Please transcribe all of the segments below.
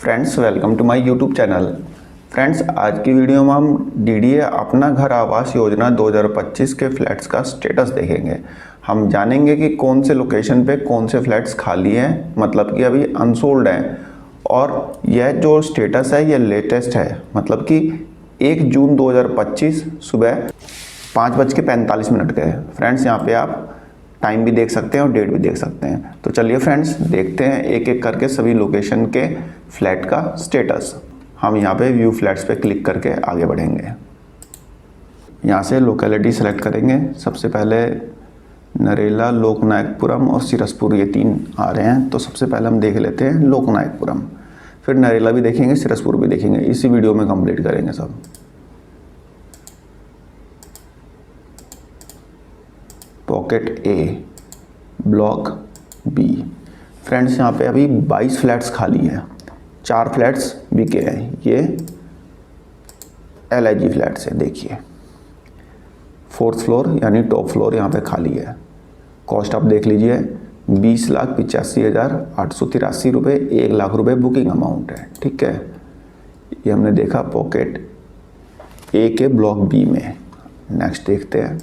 Friends, welcome to my YouTube channel. Friends, आज की video में हम डीडीए अपना घर आवास योजना 2025 के फ्लैट्स का स्टेटस देखेंगे। हम जानेंगे कि कौन से लोकेशन पे कौन से फ्लैट्स खाली हैं, मतलब कि अभी अनसोल्ड हैं, और यह जो स्टेटस है ये लेटेस्ट है, मतलब कि 1 जून 2025 सुबह 5:45 का है। फ्रेंड्स, यहाँ पे आप टाइम भी देख सकते हैं और डेट भी देख सकते हैं। तो चलिए फ्रेंड्स, देखते हैं एक एक करके सभी लोकेशन के फ्लैट का स्टेटस। हम यहाँ पे व्यू फ्लैट्स पे क्लिक करके आगे बढ़ेंगे। यहाँ से लोकेलिटी सेलेक्ट करेंगे। सबसे पहले नरेला, लोकनायकपुरम और सिरसपुर, ये 3 आ रहे हैं। तो सबसे पहले हम देख लेते हैं लोकनायकपुरम, फिर नरेला भी देखेंगे, सिरसपुर भी देखेंगे। इसी वीडियो में कंप्लीट करेंगे सब। पॉकेट ए, ब्लॉक बी। फ्रेंड्स, यहाँ पे अभी 22 फ्लैट्स खाली हैं, 4 फ्लैट्स बिके हैं। ये LIG फ्लैट्स है। देखिए 4th फ्लोर यानी टॉप फ्लोर यहाँ पे खाली है। कॉस्ट आप देख लीजिए, 20,85,883 रुपये, 1 लाख रुपये बुकिंग अमाउंट है। ठीक है, ये हमने देखा पॉकेट ए के ब्लॉक बी में। नेक्स्ट देखते हैं।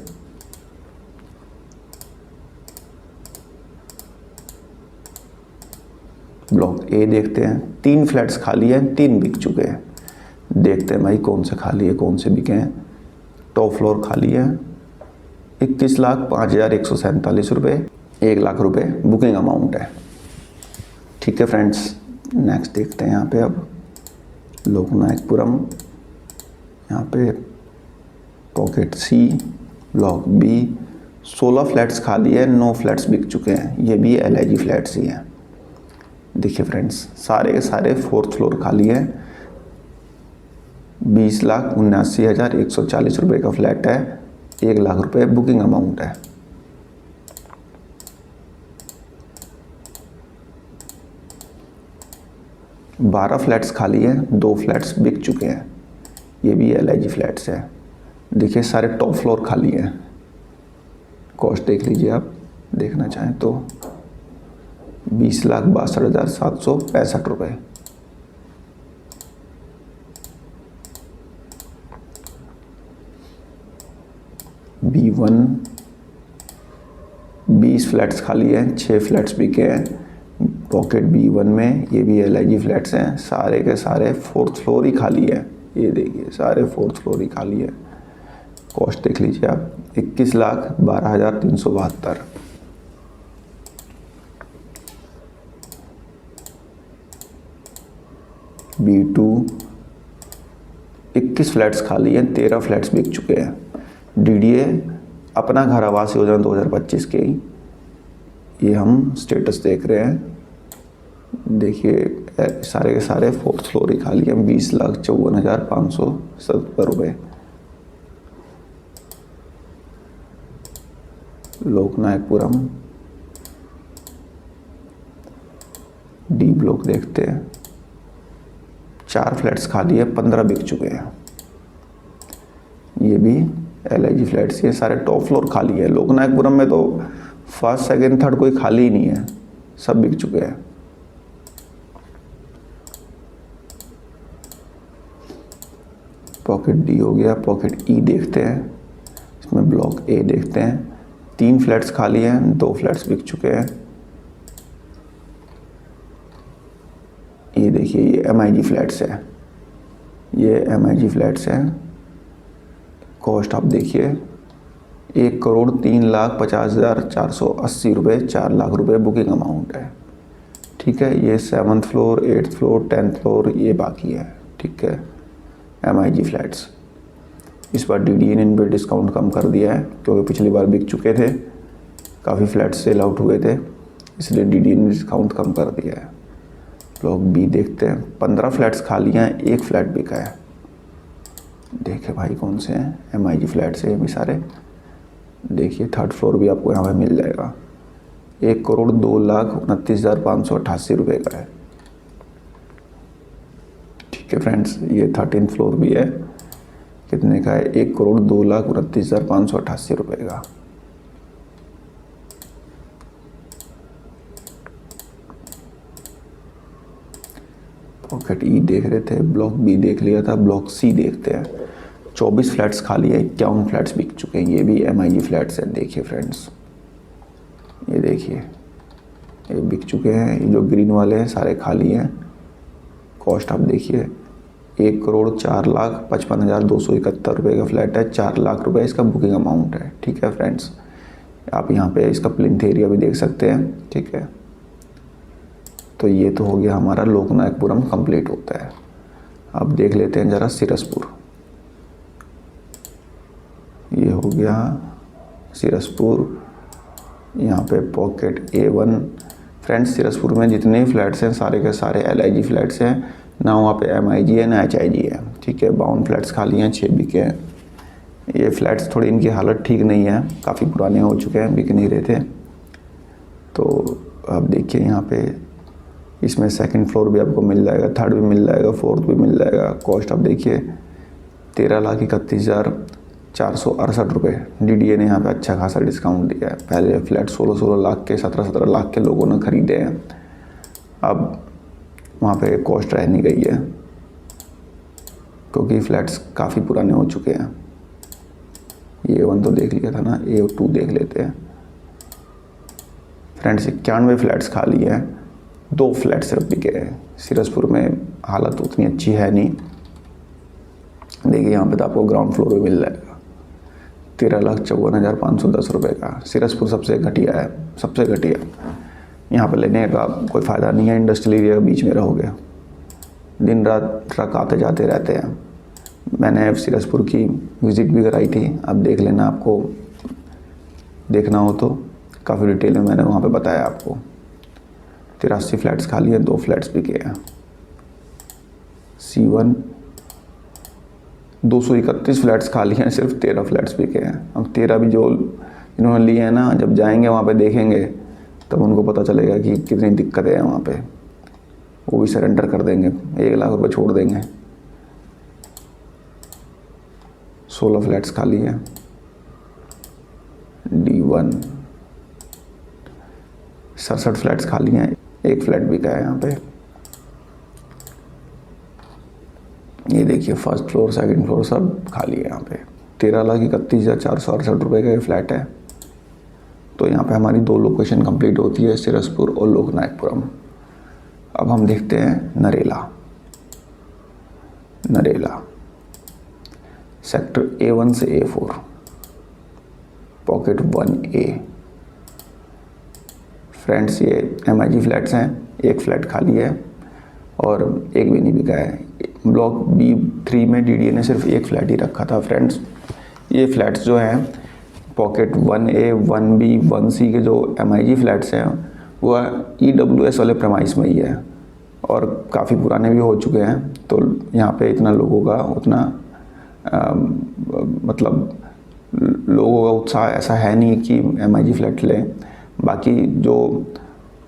ब्लॉक ए देखते हैं। 3 फ्लैट्स खाली हैं, 3 बिक चुके हैं। देखते हैं भाई कौन से खाली है, कौन से बिके हैं। टॉप फ्लोर खाली है, 21,05,147 रुपये, 1 लाख रुपये बुकिंग अमाउंट है। ठीक है फ्रेंड्स, नेक्स्ट देखते हैं। यहाँ पे अब लोकनायकपुरम, यहाँ पे पॉकेट सी, ब्लॉक बी, 16 फ्लैट्स खाली है, 9 फ्लैट्स बिक चुके हैं। ये भी LIG फ्लैट्स ही हैं। देखिए फ्रेंड्स, सारे के सारे 4th फ्लोर खाली है। 20,79,140 रुपये का फ्लैट है, 1 लाख रुपये बुकिंग अमाउंट है। बारह फ्लैट्स खाली हैं, 2 फ्लैट्स बिक चुके हैं। ये भी LIG फ्लैट्स है। देखिए सारे टॉप फ्लोर खाली हैं। कॉस्ट देख लीजिए आप, देखना चाहें तो 20,62,765 रुपये। B1 20 फ्लैट्स खाली हैं, 6 फ्लैट्स बिके हैं पॉकेट B1 में। ये भी LIG फ्लैट्स हैं। सारे के सारे 4th फ्लोर ही खाली है। ये देखिए सारे 4th फ्लोर ही खाली है। कॉस्ट देख लीजिए आप, 21,12,372। B2 21 फ्लैट्स खाली हैं, 13 फ्लैट्स बिक चुके हैं। DDA अपना घर आवास योजना 2025 के ही ये हम स्टेटस देख रहे हैं। देखिए सारे के सारे 4th फ्लोर ही खाली हैं, 20,54,570 रुपये। लोकनायकपुरम D ब्लॉक देखते हैं। 4 फ्लैट्स खाली है, 15 बिक चुके हैं। ये भी LIG फ्लैट्स, ये सारे टॉप फ्लोर खाली है। लोकनायकपुरम में तो 1st, 2nd, 3rd कोई खाली ही नहीं है, सब बिक चुके हैं। पॉकेट D हो गया। पॉकेट E देखते हैं। इसमें ब्लॉक A देखते हैं। 3 फ्लैट्स खाली हैं, 2 फ्लैट्स बिक चुके हैं। ये देखिए ये MIG फ्लैट्स है। ये MIG फ्लैट्स हैं। कॉस्ट आप देखिए, 1,03,50,480 रुपये, 4 लाख रुपये बुकिंग अमाउंट है। ठीक है, ये 7th floor, 8th floor, 10th floor ये बाकी है। ठीक है, MIG फ्लैट्स। इस बार DDA ने इन पर डिस्काउंट कम कर दिया है, क्योंकि पिछली बार बिक चुके थे, काफ़ी फ्लैट्स सेल आउट हुए थे, इसलिए DDA ने डिस्काउंट कम कर दिया है। ब्लॉक B देखते हैं। 15 फ्लैट्स खाली हैं, 1 फ्लैट बिका है। देखे भाई कौन से हैं, MIG फ्लैट्स हैं ये भी सारे। देखिए 3rd फ्लोर भी आपको यहाँ पे मिल जाएगा। 1,02,29,588 रुपये का है। ठीक है फ्रेंड्स, ये 13th फ्लोर भी है। कितने का है, 1,02,29,588 रुपये का। पॉकेट ई देख रहे थे, ब्लॉक बी देख लिया था, ब्लॉक सी देखते हैं। 24 फ्लैट्स खाली है, 51 फ्लैट्स बिक चुके हैं। ये भी MIG फ्लैट्स हैं। देखिए फ्रेंड्स, ये देखिए, ये बिक चुके हैं। ये जो ग्रीन वाले हैं सारे खाली हैं। कॉस्ट आप देखिए, 1,04,55,271 रुपये का फ्लैट है। 4 लाख रुपए इसका बुकिंग अमाउंट है। ठीक है फ्रेंड्स, आप यहाँ पे इसका प्लिंथ एरिया भी देख सकते हैं। ठीक है, तो ये तो हो गया हमारा लोकनायकपुरम कंप्लीट होता है। अब देख लेते हैं ज़रा सिरसपुर। ये हो गया सिरसपुर, यहाँ पे पॉकेट A1। फ्रेंड्स, सिरसपुर में जितने फ्लैट्स हैं सारे के सारे LIG फ्लैट्स हैं, ना वहाँ पे MIG है ना HIG है। ठीक है, 52 फ्लैट्स खाली हैं, 6 बिके हैं। ये फ्लैट्स थोड़ी इनकी हालत ठीक नहीं है, काफ़ी पुराने हो चुके हैं, बिक नहीं रहे थे। तो आप देखिए यहाँ पे इसमें सेकंड फ्लोर भी आपको मिल जाएगा, थर्ड भी मिल जाएगा, फोर्थ भी मिल जाएगा। कॉस्ट आप देखिए 13,31,468 रुपये। DDA ने यहाँ पे अच्छा खासा डिस्काउंट दिया है। पहले फ्लैट 16 लाख के, 17 लाख के लोगों ने ख़रीदे हैं, अब वहाँ पे कॉस्ट रह नहीं गई है क्योंकि फ्लैट्स काफ़ी पुराने हो चुके हैं। A1 तो देख लिया था ना, A2 देख लेते हैं। फ्रेंड्स, 91 फ्लैट्स खाली हैं, 2 फ्लैट सिर्फ बिके हैं। सिरसपुर में हालत उतनी अच्छी है नहीं। देखिए यहाँ पे तो आपको ग्राउंड फ्लोर भी मिल जाएगा, 13,54,510 रुपये का। सिरसपुर सबसे घटिया है, सबसे घटिया। यहाँ पे लेने का कोई फ़ायदा नहीं है, इंडस्ट्रियल एरिया के बीच में रहोगे, दिन रात ट्रक आते जाते रहते हैं। मैंने सिरसपुर की विज़िट भी कराई थी, आप देख लेना, आपको देखना हो तो काफ़ी डिटेल में मैंने वहाँ पे बताया आपको। 83 फ्लैट्स खाली हैं, 2 फ्लैट्स बिके हैं। C1 231 फ्लैट्स खाली हैं, सिर्फ 13 फ्लैट्स बिके हैं। अब 13 भी जो इन्होंने लिए हैं ना, जब जाएंगे वहाँ पे देखेंगे तब उनको पता चलेगा कि कितनी दिक्कतें हैं वहाँ पे। वो भी सरेंडर कर देंगे, 1 लाख रुपए छोड़ देंगे। 16 फ्लैट्स खाली हैं। D1 67 फ्लैट्स खाली हैं, 1 फ्लैट बिका है यहाँ पे। ये देखिए, फर्स्ट फ्लोर सेकंड फ्लोर सब खाली है यहाँ पे। 13,31,468 रुपये का ये फ्लैट है। तो यहाँ पे हमारी 2 लोकेशन कंप्लीट होती है, सिरसपुर और लोकनायकपुरम। अब हम देखते हैं नरेला। नरेला सेक्टर A1 से A4, पॉकेट 1A। फ्रेंड्स, ये MIG फ्लैट्स हैं, 1 फ्लैट खाली है और 1 भी नहीं बिका है। ब्लॉक B3 में DDA ने सिर्फ 1 फ्लैट ही रखा था। फ्रेंड्स, ये फ्लैट्स जो हैं पॉकेट 1A, 1B, 1C के जो MIG फ्लैट्स हैं वो EWS वाले प्रमाइस में ही है और काफ़ी पुराने भी हो चुके हैं। तो यहाँ पे इतना लोगों का उतना मतलब लोगों का उत्साह ऐसा है नहीं कि MIG फ्लैट लें। बाकी जो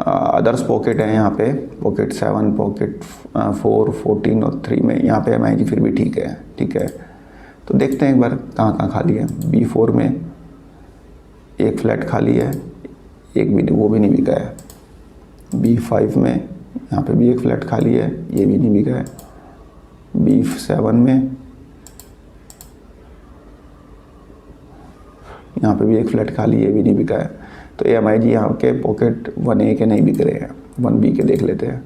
अदर्स पॉकेट हैं यहाँ पे, पॉकेट 7, पॉकेट 4, 14 और 3 में यहाँ पे MIG फिर भी ठीक है। ठीक है, तो देखते हैं एक बार कहाँ कहाँ खाली है। B4 में 1 फ्लैट खाली है, 1 भी वो भी नहीं बिका है। B5 में यहाँ पे भी 1 फ्लैट खाली है, ये भी नहीं बिका है। B7 में यहाँ पे भी 1 फ्लैट खाली है, ये भी नहीं बिका है। तो MIG यहाँ के पॉकेट 1A के नहीं बिक रहे हैं, 1B के देख लेते हैं।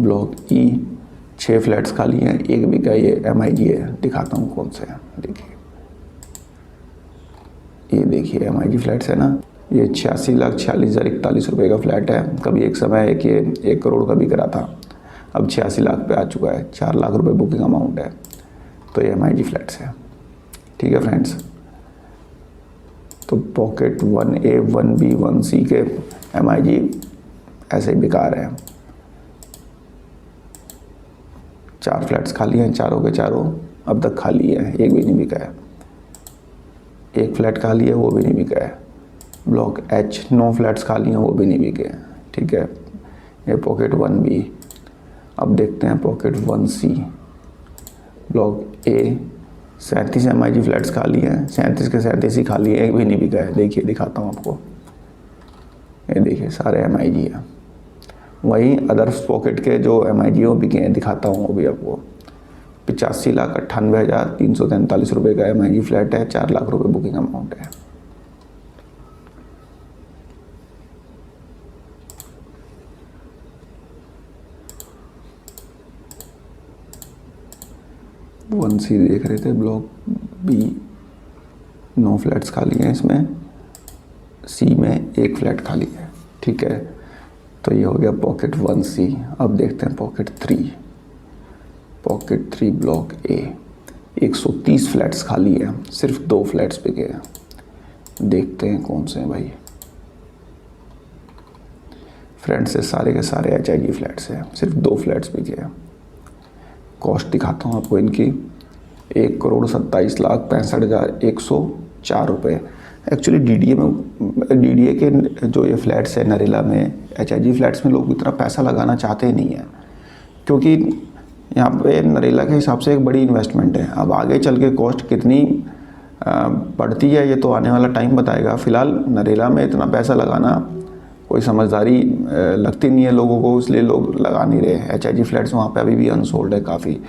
ब्लॉक E 6 फ्लैट्स खाली हैं, 1 बिका, ये MIG है। दिखाता हूँ कौन से हैं। देखिए, ये देखिए MIG फ्लैट्स है ना, ये 86,46,041 रुपये का फ्लैट है। कभी एक समय एक ये 1 करोड़ का बिक रहा था, अब 86 लाख पे आ चुका है। 4 लाख रुपए बुकिंग अमाउंट है। तो ये MIG फ्लैट्स है। ठीक है फ्रेंड्स, तो पॉकेट 1A, 1B, 1C के MIG ऐसे ही बेकार हैं। 4 फ्लैट्स खाली हैं, चारों के चारों अब तक खाली है, 1 भी नहीं बिका है। 1 फ्लैट खाली है, वो भी नहीं बिका है। ब्लॉक H 9 फ्लैट्स खाली हैं, वो भी नहीं बिके हैं। ठीक है, ये पॉकेट 1B। अब देखते हैं pocket 1C। Block A 37 MIG flats खाली हैं, 37 के 37 ही खाली है, 1 भी नहीं बिका है। देखिए, दिखाता हूँ आपको, ये देखिए सारे MIG हैं। वहीं अदर्स पॉकेट के जो MIG वो बिके हैं, दिखाता हूँ अभी आपको। 85,98,343 रुपये का MIG फ्लैट है, 4 लाख रुपये बुकिंग अमाउंट है। वन सी देख रहे थे, ब्लॉक B 9 फ्लैट्स खाली हैं, इसमें C में 1 फ्लैट खाली है। ठीक है, तो ये हो गया पॉकेट 1C। अब देखते हैं pocket 3। Pocket 3 block A 130 flats खाली है, सिर्फ 2 फ्लैट्स बिके हैं। देखते हैं कौन से हैं भाई। फ्रेंड्स, ये सारे के सारे HIG फ्लैट्स हैं, सिर्फ 2 फ्लैट्स बिके हैं। कॉस्ट दिखाता हूँ आपको इनकी, 1,27,65,104 रुपये। एक्चुअली DDA के जो ये फ्लैट्स है नरेला में, HIG फ्लैट्स में लोग इतना पैसा लगाना चाहते ही नहीं है, क्योंकि यहाँ पे नरेला के हिसाब से एक बड़ी इन्वेस्टमेंट है। अब आगे चल के कॉस्ट कितनी बढ़ती है ये तो आने वाला टाइम बताएगा। फ़िलहाल नरेला में इतना पैसा लगाना कोई समझदारी लगती नहीं है लोगों को, इसलिए लोग लगा नहीं रहे। HIG फ्लैट्स वहाँ पे अभी भी अनसोल्ड है काफ़ी।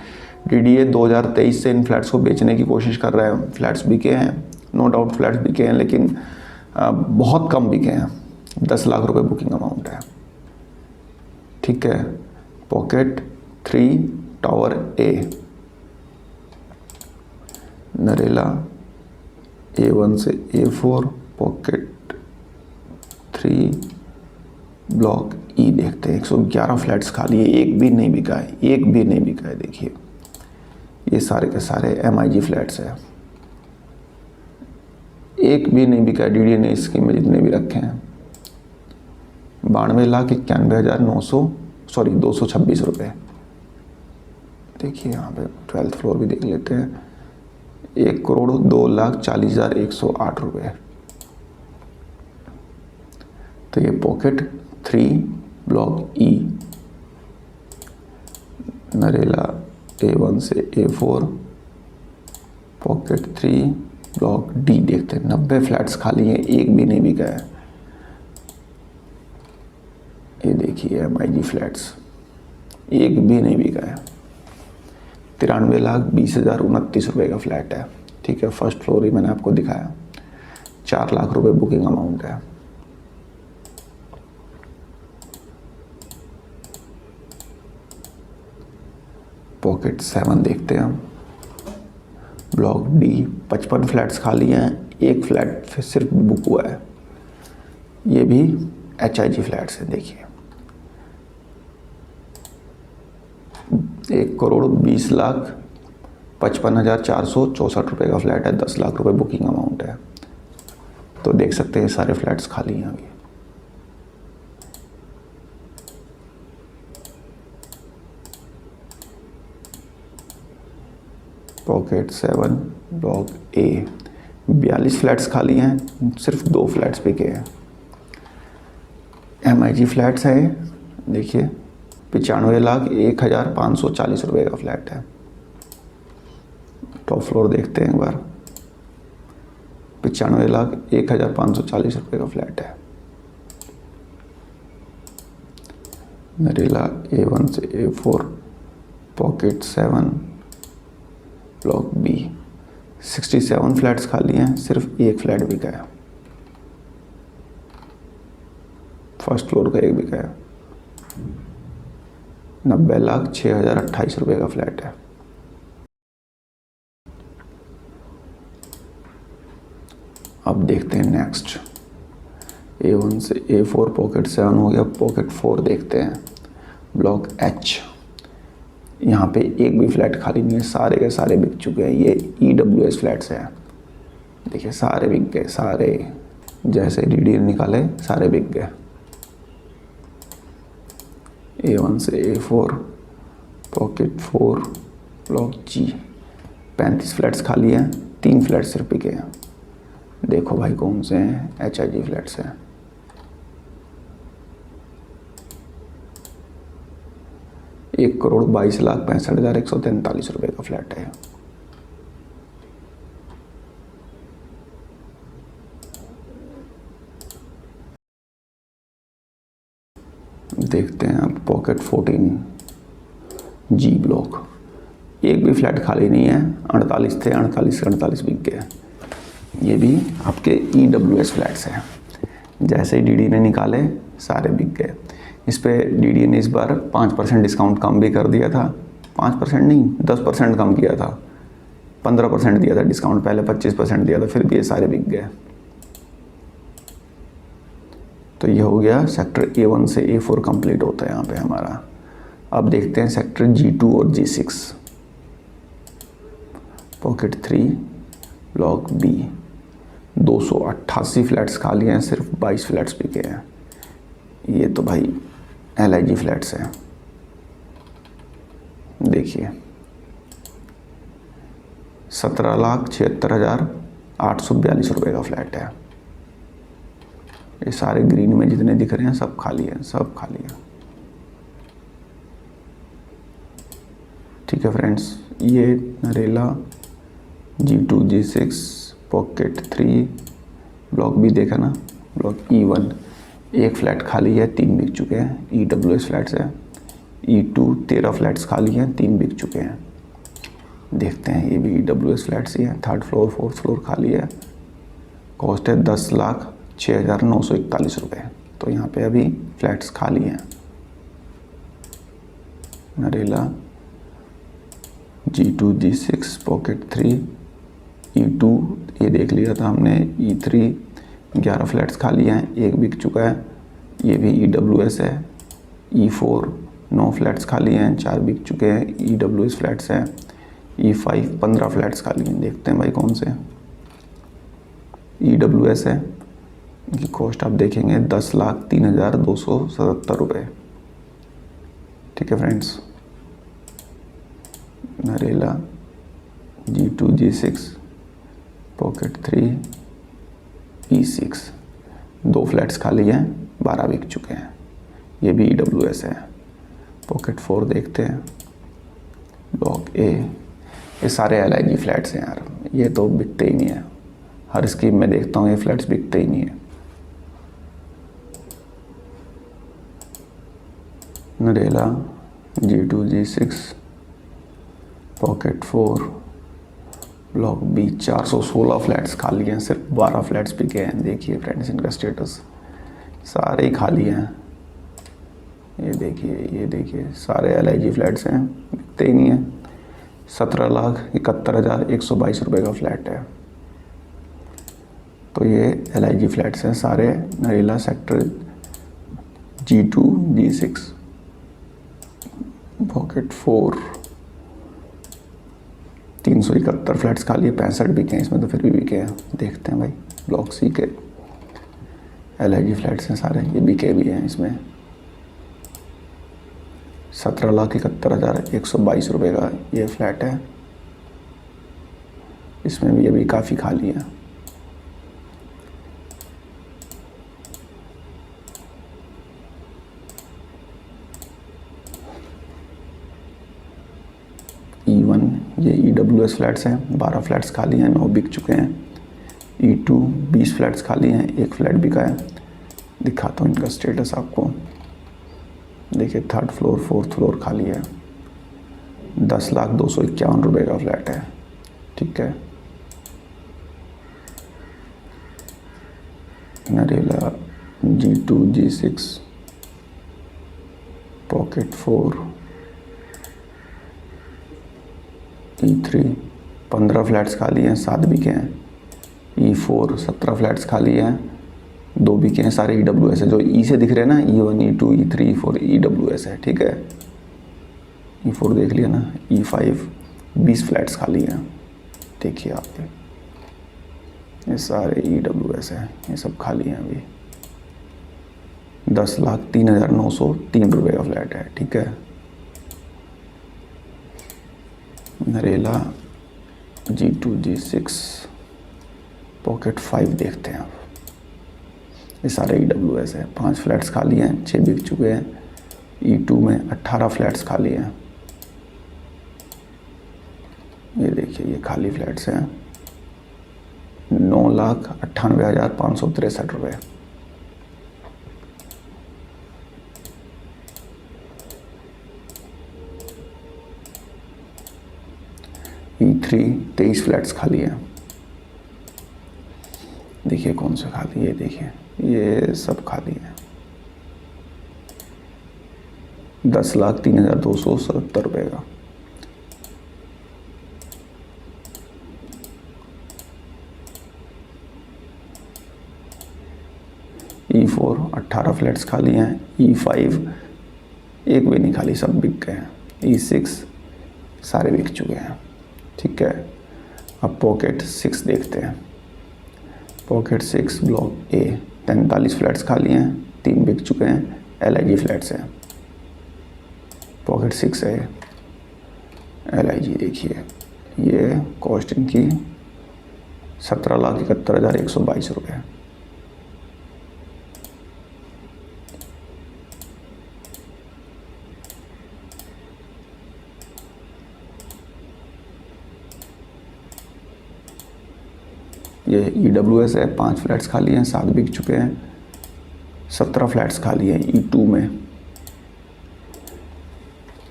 DDA 2023 से इन फ्लैट्स को बेचने की कोशिश कर रहे हैं। फ्लैट्स बिके हैं, नो डाउट फ्लैट्स बिके हैं, लेकिन बहुत कम बिके हैं। 10 लाख रुपए बुकिंग अमाउंट है। ठीक है, pocket 3 tower A Narela A1 से A4 पॉकेट 3 ब्लॉक E देखते हैं। 111 फ्लैट्स खाली है, एक भी नहीं बिका है, एक भी नहीं बिका है। देखिए ये सारे के सारे MIG फ्लैट्स है, एक भी नहीं बिका है। DDA ने स्कीम में जितने भी रखे हैं 92,91,226 रुपये। देखिए यहाँ पे 12th फ्लोर भी देख लेते हैं, 1,02,40,108 रुपये। तो ये pocket 3 block E Narela A1 से A4 पॉकेट 3 ब्लॉक D देखते हैं। 90 फ्लैट्स खाली हैं, एक भी नहीं बिका है। ये देखिए MIG फ्लैट्स, एक भी नहीं बिका है। 93,20,029 रुपये का फ्लैट है। ठीक है, फर्स्ट फ्लोर ही मैंने आपको दिखाया, 4 लाख रुपए बुकिंग अमाउंट है। पॉकेट 7 देखते हैं हम, ब्लॉक D 55 फ्लैट्स खाली हैं, एक फ्लैट सिर्फ बुक हुआ है। ये भी HIG फ्लैट्स है। देखिए 1,20,55,464 रुपये का फ्लैट है, 10 लाख रुपए बुकिंग अमाउंट है। तो देख सकते हैं सारे फ्लैट्स खाली हैं अभी। पॉकेट 7 ब्लॉक A 42 फ्लैट्स खाली हैं, सिर्फ 2 फ्लैट्स बिके हैं। MIG फ्लैट्स हैं। देखिए 95,01,540 रुपये का फ्लैट है। टॉप फ्लोर देखते हैं एक बार, 95,01,540 रुपये का फ्लैट है। नरेला A1 से A4 pocket 7 block B 67 flats खाली हैं, सिर्फ एक फ्लैट बिका है। फर्स्ट फ्लोर का एक बिका है। 90,06,028 रुपये का फ्लैट है। अब देखते हैं नेक्स्ट, A1 से A4 पॉकेट 7 हो गया। पॉकेट 4 देखते हैं, ब्लॉक H। यहाँ पे एक भी फ्लैट खाली नहीं है, सारे के सारे बिक चुके हैं। ये EWS फ्लैट्स हैं। देखिए सारे बिक गए, सारे जैसे DDA निकाले सारे बिक गए। A1 से A4 pocket 4 block G 35 flats खाली हैं, 3 फ्लैट सिर्फ बिके हैं। देखो भाई कौन से हैं, HIG फ्लैट्स हैं। एक 1,22,65,143 रुपये का फ्लैट है। देखते हैं अब पॉकेट 14 जी ब्लॉक, एक भी फ्लैट खाली नहीं है, 48 थे, 48 बिक गए। ये भी आपके EWS फ्लैट्स हैं, जैसे ही डीडी ने निकाले सारे बिक गए। इस पे डीडी ने इस बार 5% डिस्काउंट कम भी कर दिया था, 5% नहीं 10% कम किया था, 15% दिया था डिस्काउंट, पहले 25% दिया था, फिर भी ये सारे बिक गए। तो ये हो गया सेक्टर A1 से A4 कंप्लीट होता है यहाँ पे हमारा। अब देखते हैं सेक्टर G2 और G6। Pocket 3 block B, 288 flats खाली हैं, सिर्फ 22 फ्लैट्स बिके हैं। ये तो भाई LIG फ्लैट्स हैं, देखिए 17,76,842 रुपये का फ्लैट है। ये सारे ग्रीन में जितने दिख रहे हैं सब खाली हैं, सब खाली हैं। ठीक है फ्रेंड्स, ये Narela G2 G6 pocket 3 block भी देखा ना, ब्लॉक E1 एक फ्लैट खाली है, 3 बिक चुके हैं, EWS फ्लैट्स है। E2 13 फ्लैट्स खाली हैं, 3 बिक चुके हैं। देखते हैं, ये भी EWS फ्लैट्स ही हैं, 3rd फ्लोर 4th फ्लोर खाली है। कॉस्ट है 10,06,941 रुपये। तो यहाँ पे अभी फ्लैट्स खाली हैं। Narela G2 G6 pocket 3 E2 ये देख लिया था हमने, E3 11 फ्लैट्स खाली हैं, एक बिक चुका है, ये भी EWS है। E4 9 फ्लैट्स खाली हैं, 4 बिक चुके हैं, EWS फ्लैट्स हैं। E5 15 फ्लैट्स खाली हैं, देखते हैं भाई कौन से EWS है। इनकी कॉस्ट आप देखेंगे 10,03,277 रुपये। ठीक है friends, Narela G2 G6 pocket 3 E6 2 flats खाली हैं, 12 बिक चुके हैं, ये भी EWS है। पॉकेट 4 देखते हैं, ब्लॉक A, ये सारे LIG फ्लैट्स हैं यार, ये तो बिकते ही नहीं है। हर स्कीम में देखता हूँ ये फ्लैट्स बिकते ही नहीं है। Narela G2 G6 pocket 4 block B 416 flats खाली हैं, सिर्फ 12 फ्लैट्स बिके हैं। देखिए फ्रेंड्स इनका स्टेटस, सारे ही खाली हैं। ये देखिए सारे LIG फ्लैट्स हैं, बिकते ही नहीं हैं। 17,71,122 रुपये का फ्लैट है। तो ये LIG फ्लैट्स हैं सारे Narela sector G2 G6 pocket 4 371 flats खाली है, 65 बिके हैं इसमें, तो फिर भी बिके हैं। देखते हैं भाई ब्लॉक C के LIG फ्लैट्स हैं सारे, ये बिके भी हैं इसमें। 17,71,122 रुपये का ये फ्लैट है, इसमें भी अभी काफ़ी खाली है। E1 ये EWS फ्लैट्स हैं, 12 फ्लैट्स खाली हैं, 9 बिक चुके हैं। E2 20 फ्लैट्स खाली हैं, 1 फ्लैट बिका है। दिखाता हूँ इनका स्टेटस आपको, देखिए 3rd फ्लोर 4th फ्लोर खाली है, 10,02,51 रुपये का फ्लैट है। ठीक है, Narela G2 G6 pocket 4 E3 15 flats खाली हैं, 7 बिके हैं। E4 17 फ्लैट्स खाली हैं, 2 बिके हैं, सारे EWS है। जो E से दिख रहे हैं ना, E1 E2 E3 E4 EWS है। ठीक है, E4 देख लिया ना। E5 20 फ्लैट्स खाली हैं, देखिए आप, ये सारे EWS है, ये सब खाली हैं अभी। 10,03,903 रुपये का फ्लैट है। ठीक है, नरेला G2 G6 पॉकेट 5 देखते हैं आप, ये सारे EWS है। 5 फ्लैट्स खाली हैं, 6 बिक चुके हैं। E2 में 18 फ्लैट्स खाली हैं, ये देखिए ये खाली फ्लैट्स हैं। 9,98,563 रुपये। E3 23 फ्लैट्स खाली हैं। देखिए कौन सा खाली है, देखिए ये सब खाली है। 10,03,277 रुपये का। E4 18 फ्लैट्स खाली हैं। E5 एक भी नहीं खाली, सब बिक गए हैं। E6 सारे बिक चुके हैं। ठीक है, अब पॉकेट 6 देखते हैं। पॉकेट 6 ब्लॉक ए 43 फ्लैट्स खाली हैं, 3 बिक चुके हैं, LIG फ्लैट्स हैं। पॉकेट 6 है LIG। देखिए ये कॉस्ट इनकी 17,71,122 रुपये। ये EWS है, 5 फ्लैट्स खाली हैं, 7 बिक चुके हैं। 17 फ्लैट्स खाली हैं E2 में।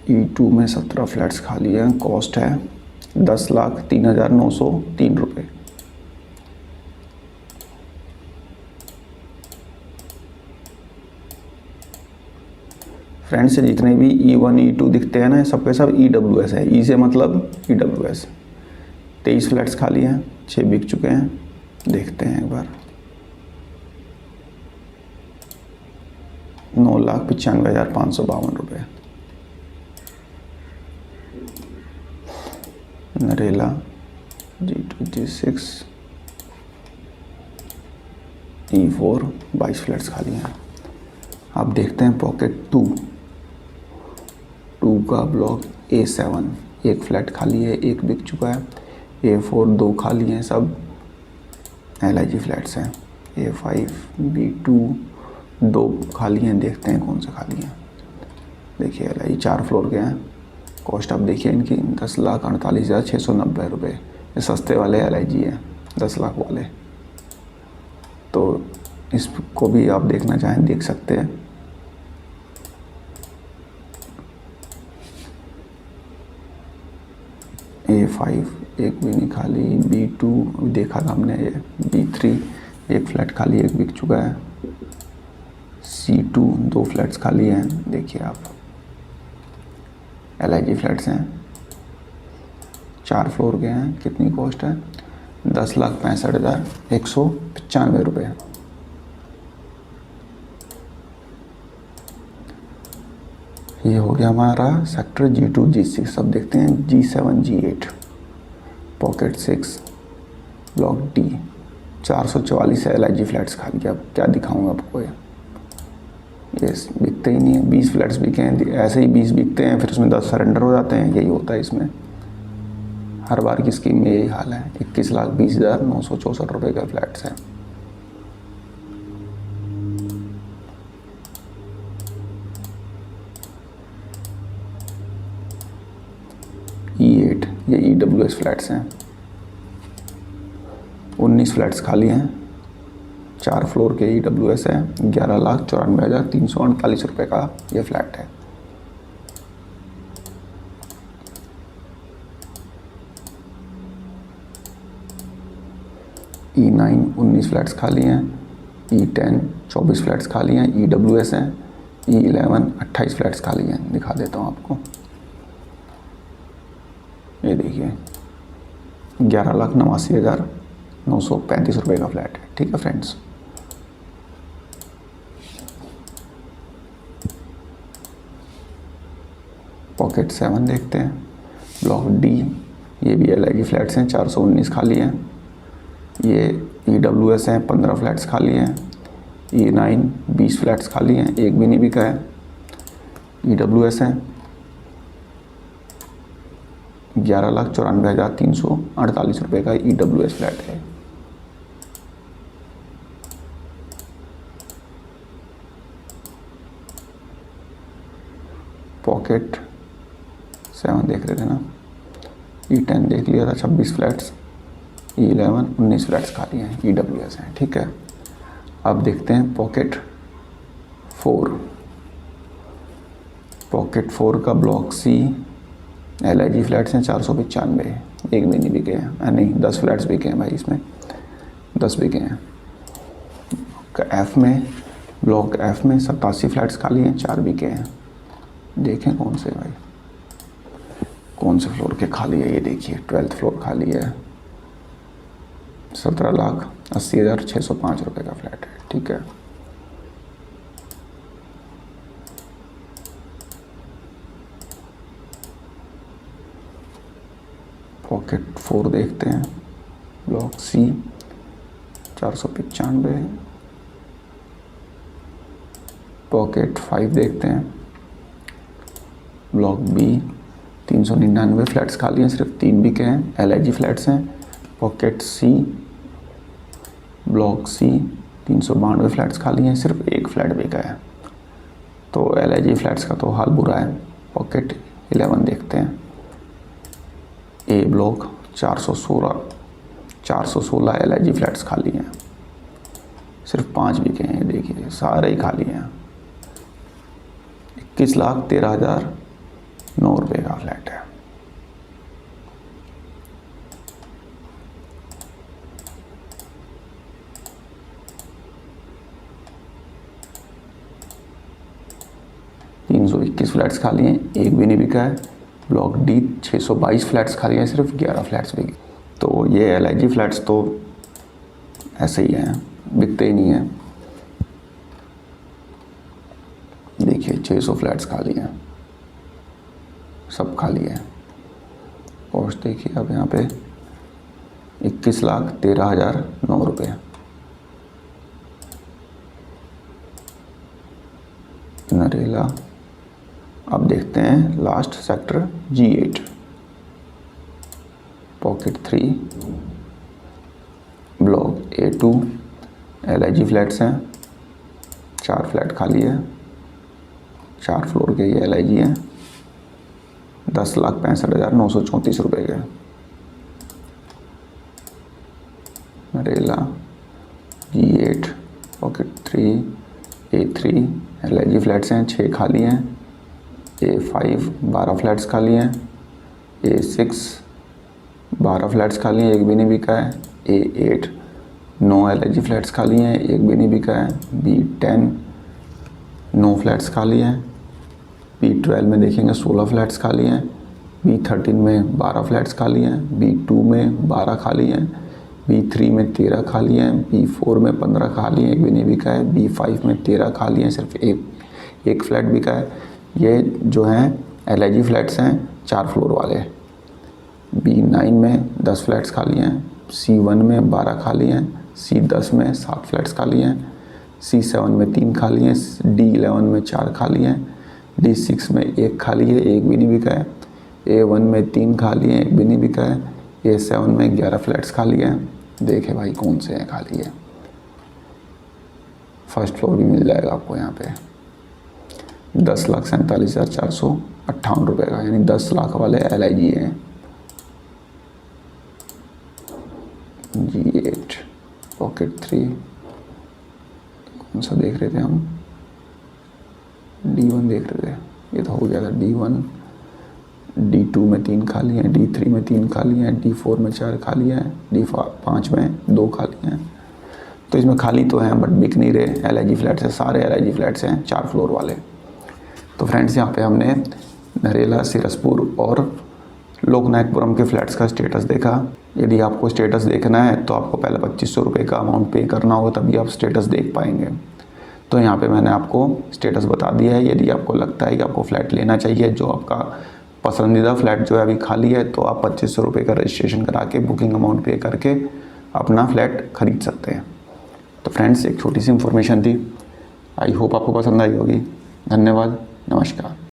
E2 में 17 फ्लैट्स खाली हैं, कॉस्ट है 10,03,903 रुपये। फ्रेंड्स जितने भी E1 E2 दिखते हैं ना, सबके सब EWS है। E से मतलब EWS। 23 फ्लैट्स खाली हैं, 6 बिक चुके हैं। देखते हैं एक बार। 9,95,552 रुपये। नरेला G26 E4 22 फ्लैट्स खाली हैं। अब देखते हैं पॉकेट 2 का ब्लॉक A7 1 फ्लैट खाली है, 1 बिक चुका है। A4 2 खाली हैं, सब LIG फ्लैट्स हैं। A5 B2 2 खाली हैं, देखते हैं कौन से खाली हैं। देखिए LIG 4 फ्लोर के हैं। कॉस्ट आप देखिए इनकी 10,48,690 रुपये। ये सस्ते वाले LIG हैं, 10 लाख वाले। तो इसको भी आप देखना चाहें देख सकते हैं। A5 एक भी नहीं खाली। B2 अभी देखा था हमने। ये B3 1 फ्लैट खाली, 1 बिक चुका है। C2 2 फ्लैट्स खाली हैं, देखिए आप। LIG फ्लैट्स हैं, 4 फ्लोर के हैं। कितनी कॉस्ट है? 10,65,195 रुपये। ये हो गया हमारा सेक्टर G2 G6। अब देखते हैं G7 G8। Pocket 6 block D 444 LIG flats खाली। अब क्या दिखाऊंगा आपको। ये बिकते ही नहीं है। 20 फ्लैट्स बिके हैं, ऐसे ही 20 बिकते हैं, फिर उसमें 10 सरेंडर हो जाते हैं। यही होता है इसमें, हर बार की स्कीम में यही हाल है। 21,20,964 रुपये का फ्लैट्स हैं। E8 ये EWS फ्लैट्स हैं, 19 फ्लैट्स खाली हैं, 4 फ्लोर के EWS है। 11,94,348 रुपये का ये फ्लैट है। E9 19 फ्लैट्स खाली हैं। E10 24 फ्लैट्स खाली हैं, EWS हैं। E11 28 फ्लैट्स खाली हैं। दिखा देता हूँ आपको। ये देखिए 11,89,935 रुपये का फ्लैट है। ठीक है फ्रेंड्स। पॉकेट 7 देखते हैं। ब्लॉक D ये भी LIG फ्लैट्स हैं, 419 खाली हैं। ये EWS हैं, 15 फ्लैट्स खाली हैं। E9 20 फ्लैट्स खाली हैं, 1 भी नहीं बिका है। EWS हैं, 11,94,348 रुपये का EWS फ्लैट है। पॉकेट 7 देख रहे थे ना। E10 देख लिया था, 26 फ्लैट्स। E11 19 फ्लैट्स खाली हैं, EWS हैं। ठीक है, अब देखते हैं पॉकेट 4। पॉकेट 4 का ब्लॉक C LIG फ्लैट्स हैं, 495। एक भी नहीं बिके हैं, नहीं 10 फ्लैट्स बिके हैं भाई, इसमें 10 बिके हैं। एफ में, ब्लॉक एफ में 87 फ्लैट्स खाली हैं, 4 बिके हैं। देखें कौन से भाई, कौन से फ्लोर के खाली है, ये देखिए 12th फ्लोर खाली है, 17,80,605 रुपये का फ्लैट है, ठीक है। पॉकेट 4 देखते हैं, ब्लॉक सी 495, पॉकेट 5 देखते हैं, ब्लॉक बी 399 फ्लैट्स खाली हैं, सिर्फ 3 बिके हैं, LIG फ्लैट्स हैं। पॉकेट सी, ब्लॉक सी 392 फ्लैट्स खाली हैं, सिर्फ 1 फ्लैट बिका है। तो LIG फ्लैट्स का तो हाल बुरा है। पॉकेट 11 देखते हैं, ए ब्लॉक 416 LIG फ्लैट्स खाली हैं, सिर्फ 5 बिके हैं, ये देखिए सारे ही खाली हैं। 21,13,009 रुपये का फ्लैट है। फ्लैट्स खाली हैं, एक भी नहीं बिका है। ब्लॉक डी 622 फ्लैट्स खाली हैं, सिर्फ 11 फ्लैट्स बिके। तो ये LIG फ्लैट्स तो ऐसे ही हैं, बिकते ही नहीं हैं। देखिए 600 फ्लैट्स खाली हैं, सब खाली है। पोस्ट देखिए अब यहाँ पे 21,13,009 रुपये। नरेला, अब देखते हैं last sector G8, pocket 3, block A2, LIG flats हैं, 4 फ्लैट खाली है, 4 फ्लोर के ये LIG हैं, 10,65,934 रुपये के। Narela G8, pocket 3, A3, LIG flats हैं, 6 खाली हैं, A5 12 फ्लैट्स खाली हैं, A6 12 फ्लैट्स खाली हैं, एक भी नहीं बिका है। A8 9 LIG फ्लैट्स खाली हैं, एक भी नहीं बिका है। B10 9 फ्लैट्स खाली हैं। B12 में देखेंगे 16 फ्लैट्स खाली हैं। B13 में 12 फ्लैट्स खाली हैं। B2 में 12 खाली हैं। B3 में 13 खाली हैं। B4 में 15 खाली हैं, एक भी नहीं बिका है। B5 में 13 खाली हैं, सिर्फ एक फ्लैट बिका है। ये जो हैं LIG फ्लैट्स हैं, 4 फ्लोर वाले। B9 में 10 फ्लैट्स खाली हैं। C1 में 12 खाली हैं। C10 में 7 फ्लैट्स खाली हैं। C7 में 3 खाली हैं। D11 में 4 खाली हैं। D6 में 1 खाली है, एक भी नहीं बिका है। A1 में 3 खाली हैं, एक भी नहीं बिका है। A7 में 11 फ्लैट्स खाली हैं। देखे भाई कौन से हैं खाली है। फर्स्ट फ्लोर भी मिल जाएगा आपको यहाँ पे 10,47,458 रुपये का, यानी 10 लाख वाले LIG हैं। G8 पॉकेट 3 कौन सा देख रहे थे हम, D1 देख रहे थे, ये तो हो गया था D1। D2 में 3 खाली हैं। D3 में 3 खाली हैं। D4 में 4 खाली हैं। D5 में 2 खाली हैं। तो इसमें खाली तो हैं बट बिक नहीं रहे। LIG फ्लैट्स है, सारे LIG फ्लैट्स हैं, 4 फ्लोर वाले। तो फ्रेंड्स यहाँ पे हमने नरेला, सिरसपुर और लोकनायकपुरम के फ्लैट्स का स्टेटस देखा। यदि आपको स्टेटस देखना है तो आपको पहले 2500 रुपये का अमाउंट पे करना होगा, तभी आप स्टेटस देख पाएंगे। तो यहाँ पे मैंने आपको स्टेटस बता दिया है। यदि आपको लगता है कि आपको फ्लैट लेना चाहिए, जो आपका पसंदीदा फ्लैट जो है अभी खाली है, तो आप 2500 रुपये का रजिस्ट्रेशन करा के बुकिंग अमाउंट पे करके अपना फ्लैट खरीद सकते हैं। तो फ्रेंड्स एक छोटी सी इन्फॉर्मेशन थी, आई होप आपको पसंद आई होगी। धन्यवाद, नमस्कार।